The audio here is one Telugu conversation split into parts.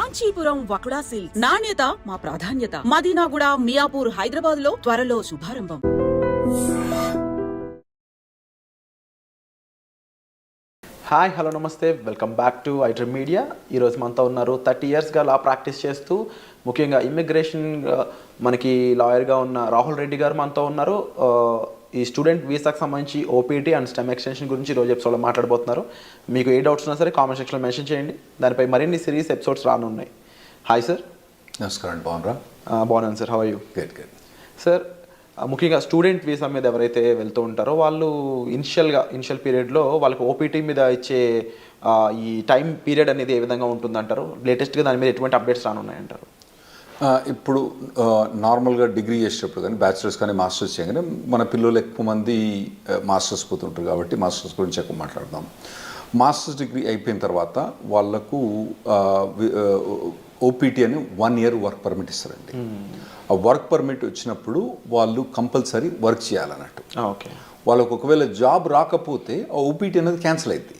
కాంచీపురం వకుడా సిల్క్స్ నాణ్యత మా ప్రాధాన్యత. మదీనాగూడ, మియాపూర్, హైదరాబాద్ లో త్వరలో శుభారంభం. హాయ్, హలో, నమస్తే, welcome back to iDream media. ఈరోజు మనతో ఉన్నారు 30 ఇయర్స్గా లా ప్రాక్టీస్ చేస్తూ ముఖ్యంగా ఇమ్మిగ్రేషన్ మనకి లాయర్గా ఉన్న రాహుల్ రెడ్డి గారు మనతో ఉన్నారు. ఈ స్టూడెంట్ వీసాకు సంబంధించి ఓపీటీ అండ్ స్టెమ్ ఎక్స్టెన్షన్ గురించి ఈరోజు ఎపిసోడ్లో మాట్లాడబోతున్నారు. మీకు ఏ డౌట్స్ ఉన్నా సరే కామెంట్ సెక్షన్లో మెన్షన్ చేయండి. దానిపై మరిన్ని సిరీస్ ఎపిసోడ్స్ రానున్నాయి. Hi sir. నమస్కారం. బాగున్నారా? బాగున్నాను sir. How are you? Good good. Sir, ముఖ్యంగా స్టూడెంట్ వీసా మీద ఎవరైతే వెళ్తూ ఉంటారో వాళ్ళు ఇనిషియల్ పీరియడ్లో వాళ్ళకి ఓపీటీ మీద ఇచ్చే ఈ టైం పీరియడ్ అనేది ఏ విధంగా ఉంటుందంటారు? లేటెస్ట్గా దాని మీద ఎటువంటి అప్డేట్స్ రానున్నాయంటారు? ఇప్పుడు నార్మల్గా డిగ్రీ చేసేటప్పుడు కానీ బ్యాచిలర్స్ కానీ మాస్టర్స్ చేయగానే మన పిల్లలు ఎక్కువ మంది మాస్టర్స్ పోతుంటారు కాబట్టి మాస్టర్స్ గురించి ఎక్కువ మాట్లాడదాం. మాస్టర్స్ డిగ్రీ అయిపోయిన తర్వాత వాళ్ళకు ఓపీటీ అని 1 year వర్క్ పర్మిట్ ఇస్తారండి. ఆ వర్క్ పర్మిట్ వచ్చినప్పుడు వాళ్ళు కంపల్సరీ వర్క్ చేయాలన్నట్టు. ఓకే. వాళ్ళకు ఒకవేళ జాబ్ రాకపోతే ఆ ఓపీటీ అనేది క్యాన్సిల్ అవుతుంది.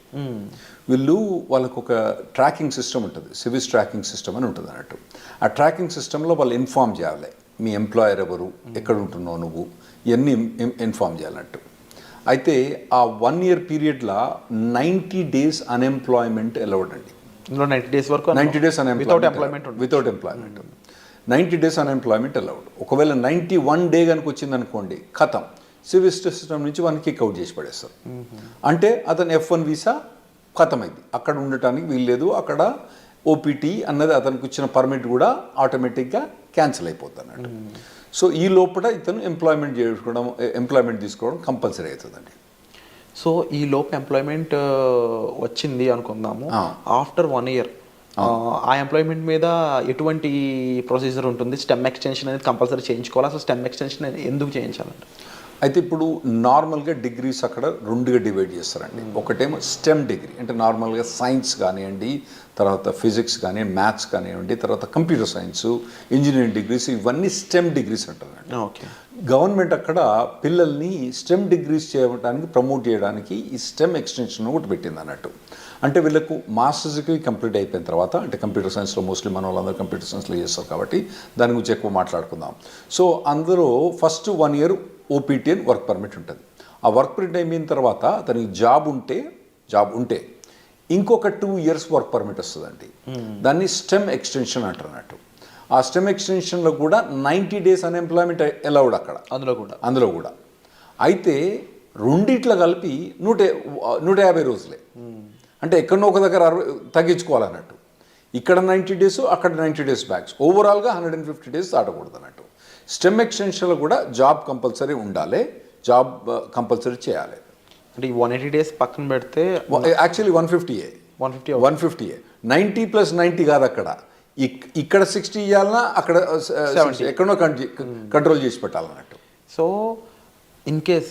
వాళ్ళకు ఒక ట్రాకింగ్ సిస్టమ్ ఉంటుంది, సివిస్ ట్రాకింగ్ సిస్టమ్ అని ఉంటుంది అన్నట్టు. ఆ ట్రాకింగ్ సిస్టంలో వాళ్ళు ఇన్ఫామ్ చేయాలి, మీ ఎంప్లాయర్ ఎవరు, ఎక్కడ ఉంటున్నావు నువ్వు, ఇవన్నీ ఇన్ఫామ్ చేయాలన్నట్టు. అయితే ఆ 1 year పీరియడ్లో 90 days అన్ఎంప్లాయ్మెంట్ అలౌడ్ అండి. 90 days వరకు 90 days without employment 90 days unemployment allowed. ఒకవేళ 91 day కనుక వచ్చింది అనుకోండి, ఖతం, సివిల్ సిస్టమ్ నుంచి వాళ్ళని కిక్ అవుట్ చేసి పడేస్తారు. అంటే అతను F1 వీసా ఖతం అయింది, అక్కడ ఉండటానికి వీల్లేదు, అక్కడ ఓపీటీ అన్నది అతనికి ఇచ్చిన పర్మిట్ కూడా ఆటోమేటిక్గా క్యాన్సిల్ అయిపోతుంది అన్నట్టు. సో ఈ లోపల ఇతను ఎంప్లాయ్మెంట్ తీసుకోవడం కంపల్సరీ అవుతుందండి. సో ఈ లోపు ఎంప్లాయ్మెంట్ వచ్చింది అనుకుందాము, ఆఫ్టర్ 1 year ఆ ఎంప్లాయ్మెంట్ మీద ఎటువంటి ప్రొసీజర్ ఉంటుంది? స్టెమ్ ఎక్స్టెన్షన్ అనేది కంపల్సరీ చేయించుకోవాలి. అసలు స్టెమ్ ఎక్స్టెన్షన్ ఎందుకు చేయించాలంటే? అయితే ఇప్పుడు నార్మల్గా డిగ్రీస్ అక్కడ 2గా డివైడ్ చేస్తారండి. ఒకటేమో స్టెమ్ డిగ్రీ అంటే నార్మల్గా సైన్స్ కానివ్వండి, తర్వాత ఫిజిక్స్ కానివ్వండి, మ్యాథ్స్ కానివ్వండి, తర్వాత కంప్యూటర్ సైన్స్, ఇంజనీరింగ్ డిగ్రీస్, ఇవన్నీ స్టెమ్ డిగ్రీస్ అంటారండి. ఓకే. గవర్నమెంట్ అక్కడ పిల్లల్ని స్టెమ్ డిగ్రీస్ చేయడానికి ప్రమోట్ చేయడానికి ఈ స్టెమ్ ఎక్స్టెన్షన్ ఒకటి పెట్టింది అన్నట్టు. అంటే వీళ్ళకు మాస్టర్స్ డిగ్రీ కంప్లీట్ అయిపోయిన తర్వాత, అంటే కంప్యూటర్ సైన్స్లో మోస్ట్లీ మన వాళ్ళందరూ కంప్యూటర్ సైన్స్లో చేస్తారు కాబట్టి దాని గురించి ఎక్కువ మాట్లాడుకుందాం. సో అందులో ఫస్ట్ 1 year ఓపీటీ అని వర్క్ పర్మిట్ ఉంటుంది. ఆ వర్క్ పర్మిట్ అయిపోయిన తర్వాత అతనికి జాబ్ ఉంటే ఇంకొక 2 years వర్క్ పర్మిట్ వస్తుందండి. దాన్ని స్టెమ్ ఎక్స్టెన్షన్ అంటారు అన్నట్టు. ఆ స్టెమ్ ఎక్స్టెన్షన్లో కూడా 90 days అన్ఎంప్లాయ్మెంట్ అలౌడ్ అక్కడ, అందులో కూడా. అయితే రెండిట్లో కలిపి 150 రోజులే. అంటే ఎక్కడనో ఒక దగ్గర తగ్గించుకోవాలన్నట్టు. ఇక్కడ 90 days, అక్కడ 90 days బ్యాక్స్, ఓవరాల్గా 150 days దాటకూడదు అన్నట్టు. స్టెమ్ ఎక్స్టెన్షన్లో కూడా జాబ్ కంపల్సరీ ఉండాలి, జాబ్ కంపల్సరీ చేయాలి. అంటే ఈ 180 days పక్కన పెడితే యాక్చువల్లీ 150 90 + 90 కాదు. అక్కడ ఇక్కడ 60 ఇవ్వాలన్నా, అక్కడ 70 ఎక్కడో కంట్రోల్ చేసి పెట్టాలన్నట్టు. సో ఇన్ కేస్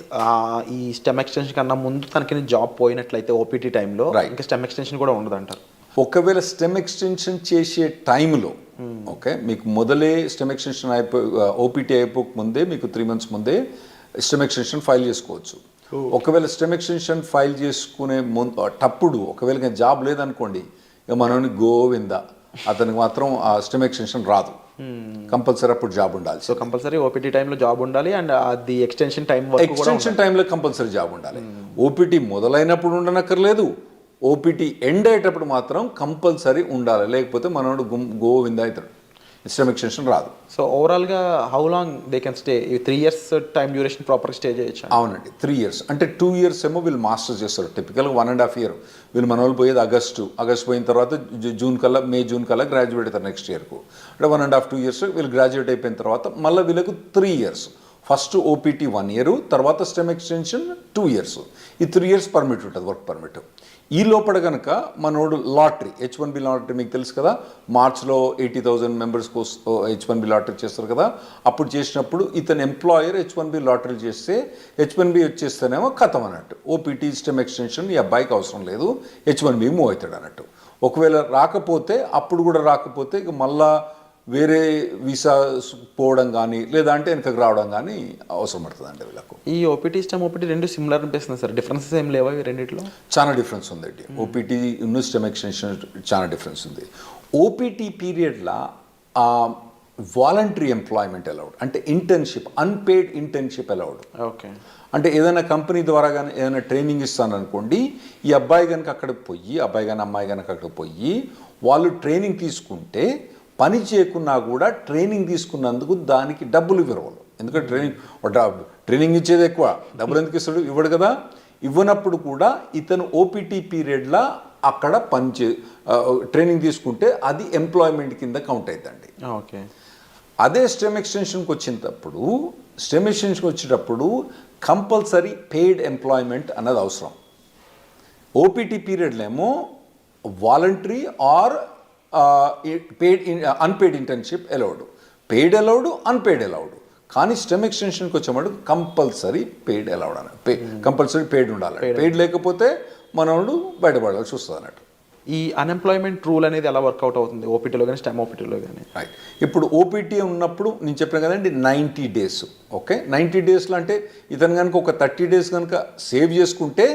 ఈ స్టెమ్ ఎక్స్టెన్షన్ కన్నా ముందు తనకి జాబ్ పోయినట్లయితే ఓపీటీ టైంలో ఇంకా స్టెమ్ ఎక్స్టెన్షన్ కూడా ఉండదంటారు. ఒకవేళ స్టెమ్ ఎక్స్టెన్షన్ చేసే టైంలో ఓకే, మీకు మొదలే స్టెమ్ ఎక్స్టెన్షన్ ఓపీటీ అయిపోక ముందే మీకు 3 months ముందే స్టెమ్ ఎక్స్టెన్షన్ ఫైల్ చేసుకోవచ్చు. ఒకవేళ స్టెమ్ ఎక్స్టెన్షన్ ఫైల్ చేసుకునే తప్పుడు ఒకవేళ జాబ్ లేదనుకోండి, ఇక మనని గోవిందా, అతనికి మాత్రం ఆ స్టెమ్ ఎక్స్టెన్షన్ రాదు. కంపల్సరీ అప్పుడు జాబ్ ఉండాలి. సో కంపల్సరీ ఓపీటీ టైంలో జాబ్ ఉండాలి అండ్ అది ఎక్స్టెన్షన్ టైంలో కంపల్సరీ జాబ్ ఉండాలి. ఓపీటీ మొదలైనప్పుడు ఉండనక్కర్లేదు, ఓపీటీ ఎండ్ అయ్యేటప్పుడు మాత్రం కంపల్సరీ ఉండాలి. లేకపోతే మనోడు గోవిందా అవుతాడు, స్టెమ్ ఎక్స్టెన్షన్ రాదు. సో ఓవరాల్గా how long they can stay? 3 years time duration proper stay చేయొచ్చు? అవునండి, 3 years. అంటే 2 years ఏమో వీళ్ళు మాస్టర్స్ చేస్తారు. టిపికల్గా 1.5 year. వీళ్ళు మన వాళ్ళు పోయేది ఆగస్టు పోయిన తర్వాత మే జూన్ కల్లా గ్రాడ్యుయేట్ అవుతారు నెక్స్ట్ ఇయర్కు. అంటే 1.5-2 years వీళ్ళు గ్రాడ్యుయేట్ అయిపోయిన తర్వాత మళ్ళీ వీళ్ళకు 3 years. ఫస్ట్ ఓపీటీ 1 year, తర్వాత స్టెమ్ ఎక్స్టెన్షన్ 2 years. ఈ 3 years పర్మిట్ ఉంటుంది, వర్క్ పర్మిట్. ఈ లోపల కనుక మనోడు లాటరీ, H1B లాటరీ మీకు తెలుసు కదా, మార్చ్లో 80,000 members H1B లాటరీ చేస్తారు కదా. అప్పుడు చేసినప్పుడు ఇతను ఎంప్లాయర్ H1B లాటరీ చేస్తే H1B వచ్చేస్తేనేమో ఖతం అన్నట్టు. ఓపీటీ స్టెమ్ ఎక్స్టెన్షన్ ఈ అబ్బాయికి అవసరం లేదు, H1B మూవ్ అవుతాడు అన్నట్టు. ఒకవేళ అప్పుడు కూడా రాకపోతే ఇక మళ్ళా వేరే వీసా పోవడం కానీ లేదంటే వెనకకు రావడం కానీ అవసరం పడుతుందండి వీళ్ళకు. ఈ ఓపీటీ స్టెమ్ ఓపీటీ రెండు సిమిలర్ అనిపిస్తుంది సార్, డిఫరెన్సెస్ ఏం లేవా ఈ రెండిట్లో? చాలా డిఫరెన్స్ ఉందండి. ఓపీటీ స్టెమ్ ఎక్స్టెన్షన్ చాలా డిఫరెన్స్ ఉంది. ఓపీటీ పీరియడ్లో వాలంటరీ ఎంప్లాయ్మెంట్ అలౌడ్, అంటే internship, unpaid internship allowed. Okay. అంటే ఏదైనా కంపెనీ ద్వారా కానీ ఏదైనా ట్రైనింగ్ ఇస్తాననుకోండి, ఈ అబ్బాయి కనుక అక్కడికి పోయి, అబ్బాయి కానీ అమ్మాయి కనుక అక్కడికి పోయి వాళ్ళు ట్రైనింగ్ తీసుకుంటే పని చేయకున్నా కూడా ట్రైనింగ్ తీసుకున్నందుకు దానికి డబ్బులు ఇవ్వరు. ఎందుకంటే ట్రైనింగ్ ఇచ్చేది ఎక్కువ, డబ్బులు ఎందుకు ఇస్తాడు? ఇవ్వడు కదా. ఇవ్వనప్పుడు కూడా ఇతను ఓపీటీ పీరియడ్లో అక్కడ ట్రైనింగ్ తీసుకుంటే అది ఎంప్లాయ్మెంట్ కింద కౌంట్ అవుతుందండి. ఓకే. అదే స్టెమ్ ఎక్స్టెన్షన్కి వచ్చేటప్పుడు కంపల్సరీ పెయిడ్ ఎంప్లాయ్మెంట్ అన్నది అవసరం. ఓపీటీ పీరియడ్లో ఏమో voluntary or paid unpaid internship allowed, paid allowed, unpaid allowed. కానీ స్టెమ్ ఎక్స్టెన్షన్కి వచ్చేవాడు కంపల్సరీ పెయిడ్ అలౌడ్ అని, కంపల్సరీ పెయిడ్ ఉండాలి. పెయిడ్ లేకపోతే మనోడు బయటపడాల్సి వస్తుంది అన్నట్టు. ఈ అన్ఎంప్లాయ్మెంట్ రూల్ అనేది ఎలా వర్కౌట్ అవుతుంది ఓపీటీలో కానీ స్టెమ్ ఓపీటీలో కానీ? రైట్. ఇప్పుడు ఓపీటీ ఉన్నప్పుడు నేను చెప్పాను కదండి 90 days. ఓకే, 90 daysలో అంటే ఇతను కనుక ఒక 30 days కనుక సేవ్ చేసుకుంటే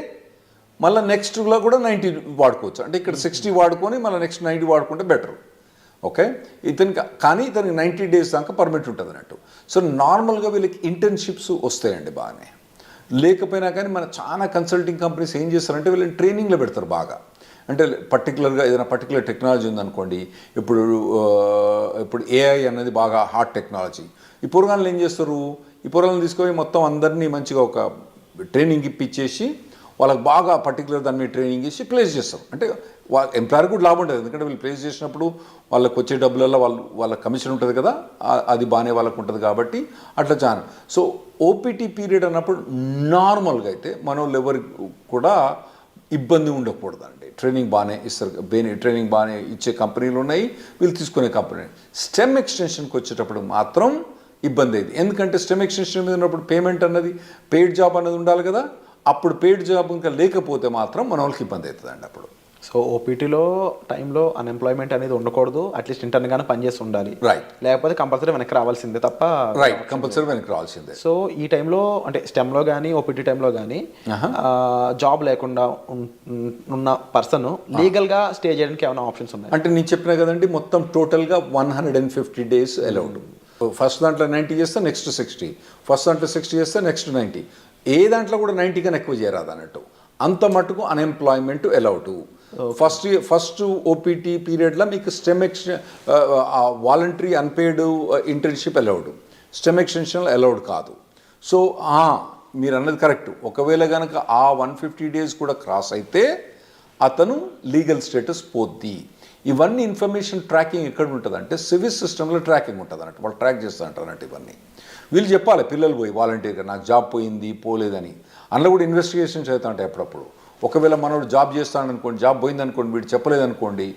మళ్ళీ నెక్స్ట్లో కూడా 90 వాడుకోవచ్చు. అంటే ఇక్కడ 60 వాడుకొని మళ్ళీ నెక్స్ట్ 90 వాడుకుంటే బెటర్. ఓకే, కానీ ఇతనికి 90 days దాకా పర్మిట్ ఉంటుంది అన్నట్టు. సో నార్మల్గా వీళ్ళకి ఇంటర్న్షిప్స్ వస్తాయండి బాగానే. లేకపోయినా కానీ మన చాలా కన్సల్టింగ్ కంపెనీస్ ఏం చేస్తారంటే వీళ్ళని ట్రైనింగ్లో పెడతారు బాగా. అంటే పర్టికులర్గా ఏదైనా పర్టికులర్ టెక్నాలజీ ఉందనుకోండి, ఇప్పుడు ఏఐ అనేది బాగా హాట్ టెక్నాలజీ. ఈ పొరగాళ్ళు ఏం చేస్తారు, ఈ పొరగాళ్ళని తీసుకొని మొత్తం అందరినీ మంచిగా ఒక ట్రైనింగ్ ఇప్పించేసి వాళ్ళకి బాగా పర్టికులర్ దాని మీద ట్రైనింగ్ ఇచ్చి ప్లేస్ చేస్తారు. అంటే వాళ్ళ ఎంప్లాయర్ కూడా లాభం ఉంటుంది, ఎందుకంటే వీళ్ళు ప్లేస్ చేసినప్పుడు వాళ్ళకి వచ్చే డబ్బులలో వాళ్ళ కమిషన్ ఉంటుంది కదా, అది బాగానే వాళ్ళకు ఉంటుంది కాబట్టి అట్లా చాలా. సో ఓపీటీ పీరియడ్ అన్నప్పుడు నార్మల్గా అయితే మన వాళ్ళు ఎవరికి కూడా ఇబ్బంది ఉండకూడదండి. ట్రైనింగ్ బాగానే ఇస్తారు, ట్రైనింగ్ బాగానే ఇచ్చే కంపెనీలు ఉన్నాయి, వీళ్ళు తీసుకునే కంపెనీ. స్టెమ్ ఎక్స్టెన్షన్కి వచ్చేటప్పుడు మాత్రం ఇబ్బంది అయింది. ఎందుకంటే స్టెమ్ ఎక్స్టెన్షన్ మీద ఉన్నప్పుడు పేమెంట్ అన్నది, పెయిడ్ జాబ్ అన్నది ఉండాలి కదా. అప్పుడు పెయిడ్ జాబ్ ఇంకా లేకపోతే మాత్రం మన వాళ్ళకి ఇబ్బంది అవుతుందండి అప్పుడు. సో ఓపీటీలో టైంలో అన్ఎంప్లాయ్మెంట్ అనేది ఉండకూడదు, అట్లీస్ట్ ఇంటర్న్గానే పనిచేసి ఉండాలి. రైట్. లేకపోతే కంపల్సరీ వెనక్కి రావాల్సిందే తప్ప. రైట్, కంపల్సరీ వెనక్కి రావాల్సిందే. సో ఈ టైంలో అంటే స్టెమ్లో కానీ ఓపీటీ టైంలో కానీ జాబ్ లేకుండా ఉన్న పర్సన్ లీగల్గా స్టే చేయడానికి ఏమైనా ఆప్షన్స్ ఉన్నాయి? అంటే నేను చెప్పినా కదండి, మొత్తం టోటల్గా 150 days అలౌడ్. ఫస్ట్ దాంట్లో 90 చేస్తే నెక్స్ట్ 60, ఫస్ట్ దాంట్లో 60 చేస్తే నెక్స్ట్ 90. ఏ దాంట్లో కూడా 90 కన్నా ఎక్కువ చేయరాదు అన్నట్టు. అంత మటుకు అన్ఎంప్లాయ్మెంట్ అలౌడ్. ఫస్ట్ ఓపీటీ పీరియడ్లో మీకు stem voluntary unpaid internship allowed, stem extension allowed కాదు. సో మీరు అన్నది కరెక్ట్. ఒకవేళ కనుక ఆ 150 days కూడా క్రాస్ అయితే అతను లీగల్ స్టేటస్ పోద్ది. ఇవన్నీ ఇన్ఫర్మేషన్ ట్రాకింగ్ ఎక్కడ ఉంటుంది అంటే సివిల్ సిస్టంలో ట్రాకింగ్ ఉంటుంది అన్నట్టు. వాళ్ళు ట్రాక్ చేస్తూ ఉంటారు అన్నట్టు. ఇవన్నీ వీళ్ళు చెప్పాలి, పిల్లలు పోయి వాలంటీర్గా నాకు జాబ్ పోయింది పోలేదని. అందులో కూడా ఇన్వెస్టిగేషన్స్ అవుతా ఉంటాయి అప్పుడప్పుడు. ఒకవేళ మనోడు జాబ్ చేస్తాడనుకోండి, జాబ్ పోయిందనుకోండి, వీడు చెప్పలేదనుకోండి,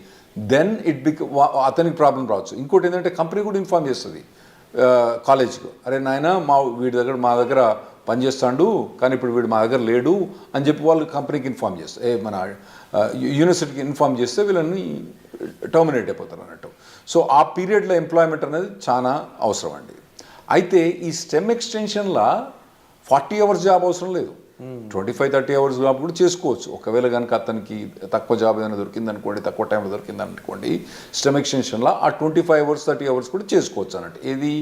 దెన్ అతనికి ప్రాబ్లం రావచ్చు. ఇంకోటి ఏంటంటే కంపెనీ కూడా ఇన్ఫార్మ్ చేస్తుంది కాలేజ్కు, అరే నాయన మా దగ్గర పనిచేస్తాడు కానీ ఇప్పుడు వీడు మా దగ్గర లేడు అని చెప్పి వాళ్ళు కంపెనీకి ఇన్ఫార్మ్ చేస్తారు, మన యూనివర్సిటీకి ఇన్ఫార్మ్ చేస్తే వీళ్ళని టర్మినేట్ అయిపోతారు అన్నట్టు. సో ఆ పీరియడ్లో ఎంప్లాయ్మెంట్ అనేది చాలా అవసరం అండి. అయితే ఈ స్టెమ్ ఎక్స్టెన్షన్లో 40 hours జాబ్ అవసరం లేదు, 25-30 hours జాబ్ కూడా చేసుకోవచ్చు. ఒకవేళ కనుక అతనికి తక్కువ జాబ్ ఏదైనా దొరికింది అనుకోండి, తక్కువ టైంలో దొరికింది అనుకోండి, స్టెమ్ ఎక్స్టెన్షన్లో ఆ 25 hours 30 hours కూడా చేసుకోవచ్చు అన్నట్టు. ఇది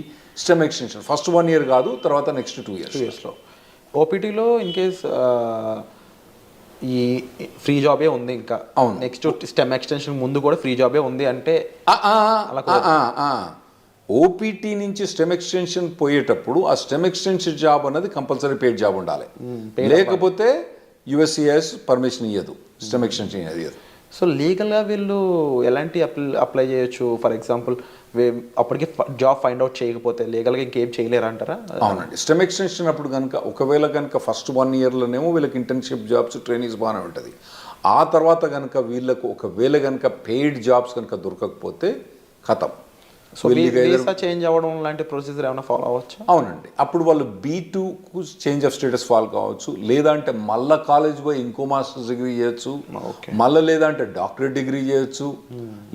స్టెమ్ ఎక్స్టెన్షన్ ఫస్ట్ 1 year కాదు, తర్వాత నెక్స్ట్ 2 yearsలో. ఓపీటీలో ఇన్ కేస్ ఈ ఫ్రీ జాబే ఉంది ఇంకా, అవును, నెక్స్ట్ స్టెమ్ ఎక్స్టెన్షన్ ముందు కూడా ఫ్రీ జాబే ఉంది అంటే ఓపీటీ నుంచి స్టెమ్ ఎక్స్టెన్షన్ పోయేటప్పుడు ఆ స్టెమ్ ఎక్స్టెన్షన్ జాబ్ అనేది కంపల్సరీ పెయిడ్ జాబ్ ఉండాలి, లేకపోతే యుఎస్సిఎస్ పర్మిషన్ ఇవ్వదు, స్టెమ్ ఎక్స్టెన్షన్ ఇవ్వదు. సో లీగల్గా వీళ్ళు ఎలాంటి అప్లై చేయొచ్చు? ఫర్ ఎగ్జాంపుల్ అప్పటికి జాబ్ ఫైండ్ అవుట్ చేయకపోతే లీగల్గా ఇంకేం చేయలేరు అంటారా? అవునండి. స్టెమ్ ఎక్స్టెన్షన్ అప్పుడు కనుక ఒకవేళ కనుక ఫస్ట్ 1 yearలోనేమో వీళ్ళకి ఇంటర్న్షిప్ జాబ్స్ ట్రైనింగ్స్ బాగానే ఉంటుంది. ఆ తర్వాత కనుక వీళ్ళకు ఒకవేళ కనుక పెయిడ్ జాబ్స్ కనుక దొరకకపోతే ఖతం. సో వీసా చేంజ్ అవ్వడం లాంటి ప్రొసీజర్ ఏమైనా ఫాలో అవ్వచ్చు? అవునండి. అప్పుడు వాళ్ళు B2కు చేంజ్ ఆఫ్ స్టేటస్ ఫాలో కావచ్చు, లేదంటే మళ్ళీ కాలేజ్ పోయి ఇంకో మాస్టర్స్ డిగ్రీ చేయొచ్చు, మళ్ళీ లేదంటే డాక్టరేట్ డిగ్రీ చేయొచ్చు,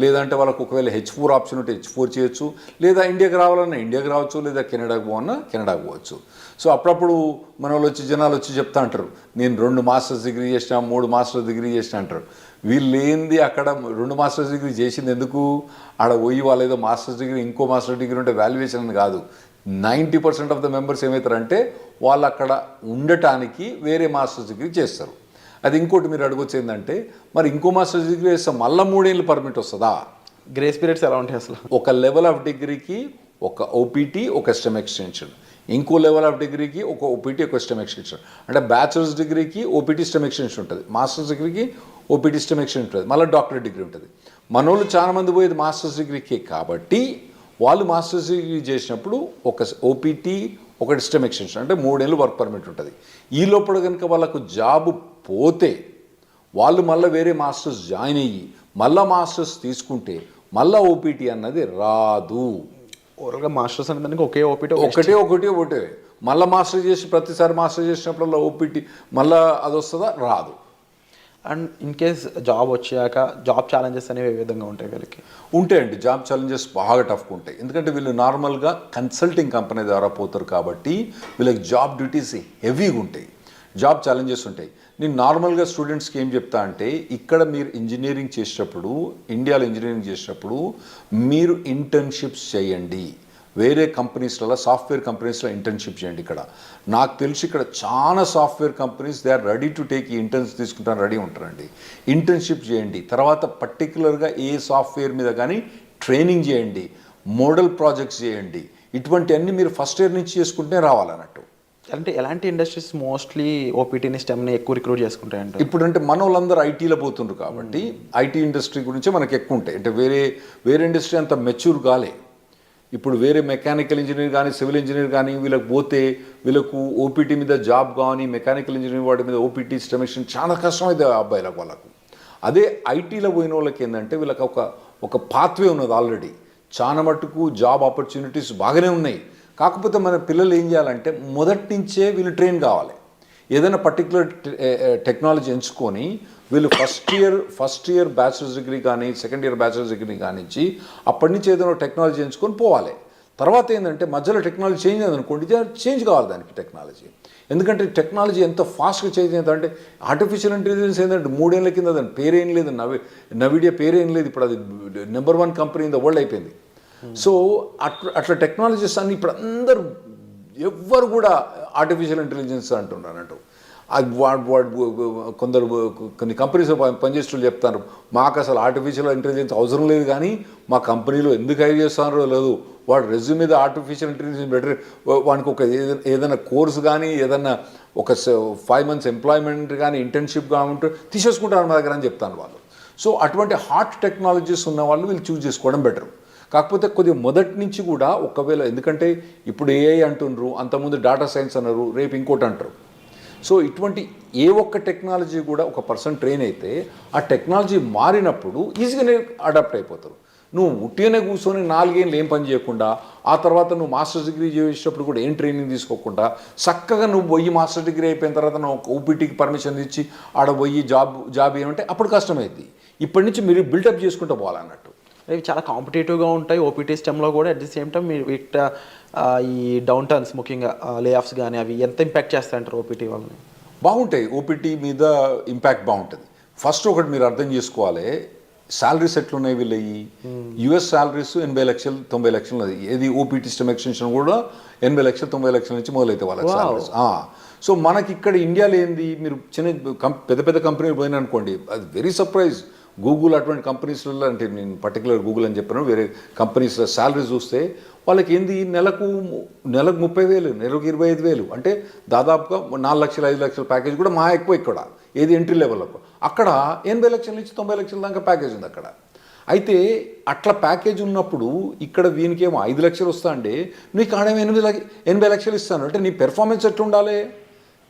లేదంటే వాళ్ళకు ఒకవేళ H4 ఆప్షన్ ఉంటే H4 చేయొచ్చు, లేదా ఇండియాకి రావాలన్నా ఇండియాకి రావచ్చు, లేదా కెనడాకి పోవన్నా కెనడాకి పోవచ్చు. సో అప్పుడప్పుడు మన వాళ్ళు జనాలు వచ్చి చెప్తా అంటారు, నేను 2 మాస్టర్స్ డిగ్రీ చేసిన 3 మాస్టర్స్ డిగ్రీ చేసిన అంటారు. వీళ్ళు ఏంది అక్కడ 2 మాస్టర్స్ డిగ్రీ చేసింది ఎందుకు, ఆడ పోయి వాళ్ళు ఏదో మాస్టర్స్ డిగ్రీ ఇంకో మాస్టర్ డిగ్రీ ఉంటే వాల్యుయేషన్ అని కాదు. 90% ఆఫ్ ద మెంబర్స్ ఏమవుతారంటే వాళ్ళు అక్కడ ఉండటానికి వేరే మాస్టర్స్ డిగ్రీ చేస్తారు. అది ఇంకోటి మీరు అడగొచ్చు ఏంటంటే, మరి ఇంకో మాస్టర్స్ డిగ్రీ చేస్తే మళ్ళీ 3 ఏళ్ళు పర్మిట్ వస్తుందా? గ్రేస్ పీరియడ్స్ ఎలా ఉంటాయి అసలు? ఒక లెవెల్ ఆఫ్ డిగ్రీకి ఒక ఓపీటీ, ఒక స్టెమ్ ఎక్స్టెన్షన్, ఇంకో లెవెల్ ఆఫ్ డిగ్రీకి ఒక ఓపీటీ, ఒక స్టెమ్ ఎక్స్టెన్షన్. అంటే బ్యాచిలర్స్ డిగ్రీకి ఓపీటీ స్టెమ్ ఎక్స్టెన్షన్ ఉంటుంది, మాస్టర్స్ డిగ్రీకి ఓపీటీ స్టెమ్ ఎక్స్టెన్షన్ ఉంటుంది, మళ్ళీ డాక్టరేట్ డిగ్రీ ఉంటుంది. మనోళ్ళు చాలామంది పోయేది మాస్టర్స్ డిగ్రీకి కాబట్టి వాళ్ళు మాస్టర్స్ డిగ్రీ చేసినప్పుడు ఒక ఓపీటీ, ఒకటి స్టెమ్ ఎక్స్టెన్షన్, అంటే 3 ఏళ్ళు వర్క్ పర్మిట్ ఉంటుంది. ఈ లోపల కనుక వాళ్ళకు జాబ్ పోతే వాళ్ళు మళ్ళీ వేరే మాస్టర్స్ జాయిన్ అయ్యి మళ్ళీ మాస్టర్స్ తీసుకుంటే మళ్ళీ ఓపీటీ అన్నది రాదు. ఓవరాల్గా మాస్టర్స్ అనే దానికి ఒకే ఓపీటీ ఒకటే మళ్ళీ మాస్టర్ చేసి ప్రతిసారి మాస్టర్ చేసినప్పుడల్లా ఓపీటీ మళ్ళీ అది వస్తుందా? రాదు. అండ్ ఇన్ కేస్ జాబ్ వచ్చాక జాబ్ ఛాలెంజెస్ అనేవి ఏ విధంగా ఉంటాయి వీళ్ళకి? ఉంటాయండి, జాబ్ ఛాలెంజెస్ బాగా టఫ్గా ఉంటాయి. ఎందుకంటే వీళ్ళు నార్మల్గా కన్సల్టింగ్ కంపెనీ ద్వారా పోతారు కాబట్టి వీళ్ళకి జాబ్ డ్యూటీస్ హెవీగా ఉంటాయి, జాబ్ ఛాలెంజెస్ ఉంటాయి. నేను నార్మల్గా స్టూడెంట్స్కి ఏం చెప్తా అంటే, ఇక్కడ మీరు ఇంజనీరింగ్ చేసేటప్పుడు, ఇండియాలో ఇంజనీరింగ్ చేసేటప్పుడు మీరు ఇంటర్న్షిప్స్ చేయండి. వేరే కంపెనీస్లలో, సాఫ్ట్వేర్ కంపెనీస్లో ఇంటర్న్షిప్ చేయండి. ఇక్కడ నాకు తెలిసి ఇక్కడ చాలా software companies they are ready to take ఈ ఇంటర్న్స్ తీసుకుంటాను రెడీ ఉంటారండి. ఇంటర్న్షిప్ చేయండి, తర్వాత పర్టికులర్గా ఏ సాఫ్ట్వేర్ మీద కానీ ట్రైనింగ్ చేయండి, మోడల్ ప్రాజెక్ట్స్ చేయండి. ఇటువంటివన్నీ మీరు ఫస్ట్ ఇయర్ నుంచి చేసుకుంటే రావాలన్నట్టు. అంటే ఎలాంటి ఇండస్ట్రీస్ మోస్ట్లీ ఓపీటీని స్టెమ్ని ఎక్కువ రిక్రూట్ చేసుకుంటాయంటే? ఇప్పుడు అంటే మన వాళ్ళందరూ ఐటీలో పోతుండ్రు కాబట్టి ఐటీ ఇండస్ట్రీ గురించి మనకు ఎక్కువ ఉంటాయి. అంటే వేరే ఇండస్ట్రీ అంత మెచ్యూర్ కాలే. ఇప్పుడు వేరే మెకానికల్ ఇంజనీర్ కానీ సివిల్ ఇంజనీర్ కానీ వీళ్ళకి పోతే వీళ్ళకు ఓపీటీ మీద జాబ్ కానీ మెకానికల్ ఇంజనీర్ వాటి మీద ఓపీటీ స్టెమిషన్ చాలా కష్టమైంది అబ్బాయిలకు వాళ్ళకు. అదే ఐటీలో పోయిన వాళ్ళకి ఏంటంటే వీళ్ళకి ఒక పాత్వే ఉన్నది ఆల్రెడీ, చాలా మట్టుకు జాబ్ ఆపర్చునిటీస్ బాగానే ఉన్నాయి. కాకపోతే మన పిల్లలు ఏం చేయాలంటే మొదటి నుంచే వీళ్ళు ట్రైన్ కావాలి. ఏదైనా పర్టికులర్ టెక్నాలజీ ఎంచుకొని వీళ్ళు ఫస్ట్ ఇయర్ బ్యాచిలర్స్ డిగ్రీ కానీ సెకండ్ ఇయర్ బ్యాచిలర్స్ డిగ్రీ కానించి అప్పటి నుంచి ఏదైనా టెక్నాలజీ ఎంచుకొని పోవాలి. తర్వాత ఏంటంటే మధ్యలో టెక్నాలజీ చేంజ్ అయిందనుకోండి, చేంజ్ కావాలి దానికి టెక్నాలజీ. ఎందుకంటే టెక్నాలజీ ఎంత ఫాస్ట్గా చేంజ్ అవుతుందంటే ఆర్టిఫిషియల్ ఇంటెలిజెన్స్ ఏంటంటే 3 ఏళ్ల కింద దాని పేరేం లేదు, నవిడియా పేరేం లేదు. ఇప్పుడు అది number 1 company in the world అయిపోయింది. సో అట్లా టెక్నాలజీస్ అన్ని ఇప్పుడు అందరూ ఎవ్వరు కూడా ఆర్టిఫిషియల్ ఇంటెలిజెన్స్ అంటున్నారంటూ. అది కొందరు కొన్ని కంపెనీస్ పనిచేసేవాళ్ళు చెప్తారు, మాకు అసలు ఆర్టిఫిషియల్ ఇంటెలిజెన్స్ అవసరం లేదు, కానీ మా కంపెనీలో ఎందుకు హైర్ చేస్తున్నారో లేదు, వాడు రెజ్యూమ్ మీద ఆర్టిఫిషియల్ ఇంటెలిజెన్స్ బెటర్, వానికి ఒక ఏదైనా కోర్సు కానీ ఏదన్నా ఒక 5 months ఎంప్లాయ్మెంట్ కానీ ఇంటర్న్షిప్ కానీ ఉంటే తీసేసుకుంటారు మా దగ్గర అని చెప్తాను వాళ్ళు. సో అటువంటి హాట్ టెక్నాలజీస్ ఉన్న వాళ్ళు వీళ్ళు చూస్ చేసుకోవడం బెటర్. కాకపోతే కొద్దిగా మొదటి నుంచి కూడా ఒకవేళ, ఎందుకంటే ఇప్పుడు ఏఐ అంటున్నారు, అంతకుముందు డేటా సైన్స్ అన్నారు, రేపు ఇంకోటి అంటారు. సో ఇటువంటి ఏ ఒక్క టెక్నాలజీ కూడా ఒక పర్సన్ ట్రైన్ అయితే ఆ టెక్నాలజీ మారినప్పుడు ఈజీగానే అడాప్ట్ అయిపోతారు. నువ్వు ఉట్టిగానే కూర్చొని 4 ఏళ్ళు ఏం పని చేయకుండా ఆ తర్వాత నువ్వు మాస్టర్స్ డిగ్రీ చేసేటప్పుడు కూడా ఏం ట్రైనింగ్ తీసుకోకుండా చక్కగా నువ్వు పోయి మాస్టర్ డిగ్రీ అయిపోయిన తర్వాత నువ్వు ఓపీటీకి పర్మిషన్ ఇచ్చి ఆడ పోయి జాబ్ ఏమంటే అప్పుడు కష్టమైంది. ఇప్పటి నుంచి మీరు బిల్డప్ చేసుకుంటూ పోవాలన్నట్టు. ఇవి చాలా కాంపిటేటివ్గా ఉంటాయి ఓపీటీ స్టెమ్లో కూడా. అట్ ది సేమ్ టైం మీరు ఈ డౌన్ టర్న్స్ ముఖ్యంగా లే ఆఫ్స్ కానీ అవి ఎంత ఇంపాక్ట్ చేస్తాయంటారు ఓపీటీ వాళ్ళని? బాగుంటాయి, ఓపీటీ మీద ఇంపాక్ట్ బాగుంటుంది. ఫస్ట్ ఒకటి మీరు అర్థం చేసుకోవాలి, శాలరీస్ ఎట్లున్నాయి వీళ్ళవి. యుఎస్ శాలరీస్ 80 లక్షలు 90 లక్షలు అది. ఏది ఓపీటీ స్టెమ్ ఎక్స్టెన్షన్ కూడా 80 లక్షలు 90 లక్షల నుంచి మొదలైతే వాళ్ళకి శాలరీస్. సో మనకి ఇక్కడ ఇండియాలో ఏంది, మీరు పెద్ద పెద్ద కంపెనీలు పోయినా అనుకోండి, అది వెరీ సర్ప్రైజ్. గూగుల్ అటువంటి కంపెనీస్లలో, అంటే నేను పర్టికులర్ గూగుల్ అని చెప్పాను, వేరే కంపెనీస్లో శాలరీ చూస్తే వాళ్ళకి ఏంది నెలకు 30,000, నెలకు 25,000, అంటే దాదాపుగా 4 లక్షలు 5 లక్షల ప్యాకేజ్ కూడా మా ఎక్కువ ఇక్కడ. ఏది ఎంట్రీ లెవెల్లకు అక్కడ 80 లక్షల నుంచి 90 లక్షల దాకా ప్యాకేజ్ ఉంది అక్కడ. అయితే అట్లా ప్యాకేజ్ ఉన్నప్పుడు ఇక్కడ వీనికేమో 5 లక్షలు వస్తా అంటే నీకు ఆడేమో 80 లక్షలు ఇస్తాను అంటే నీ పెర్ఫార్మెన్స్ ఎట్లా ఉండాలి?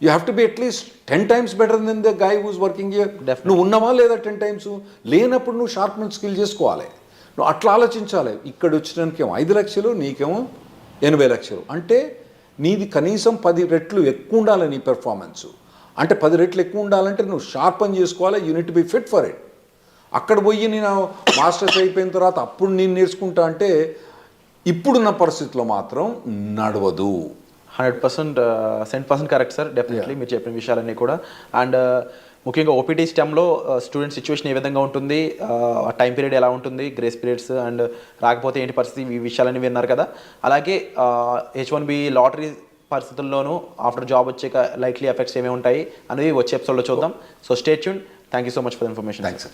You have to be at least 10 times better than the guy who's working here. నువ్వు ఉన్నావా లేదా 10 times? లేనప్పుడు నువ్వు షార్ప్మెంట్ స్కిల్ చేసుకోవాలి. నువ్వు అట్లా ఆలోచించాలి. ఇక్కడ వచ్చినానికేమో 5 లక్షలు, నీకేమో 80 లక్షలు, అంటే నీది కనీసం 10 రెట్లు ఎక్కువ ఉండాలి నీ పెర్ఫార్మెన్స్. అంటే 10 రెట్లు ఎక్కువ ఉండాలంటే నువ్వు షార్ప్ అని చేసుకోవాలి. Unit be fit for it. అక్కడ పోయి నేను మాస్టర్స్ అయిపోయిన తర్వాత అప్పుడు నేను నేర్చుకుంటా అంటే ఇప్పుడున్న పరిస్థితిలో మాత్రం నడవదు. 100% కరెక్ట్ సార్, డెఫినెట్లీ మీరు చెప్పిన విషయాలన్నీ కూడా. అండ్ ముఖ్యంగా ఓపీటీ స్టెమ్లో స్టూడెంట్ సిచ్యువేషన్ ఏ విధంగా ఉంటుంది, టైం పీరియడ్ ఎలా ఉంటుంది, గ్రేస్ పీరియడ్స్ అండ్ రాకపోతే ఏంటి పరిస్థితి, ఈ విషయాలన్నీ విన్నారు కదా. అలాగే H1B లాటరీ పరిస్థితుల్లోనూ ఆఫ్టర్ జాబ్ వచ్చాక లైక్లీ ఎఫెక్ట్స్ ఏమేమి ఉంటాయి అనేది వచ్చే ఎపిసోడ్లో చూద్దాం. So stay tune. Thank you so much for information. Thanks.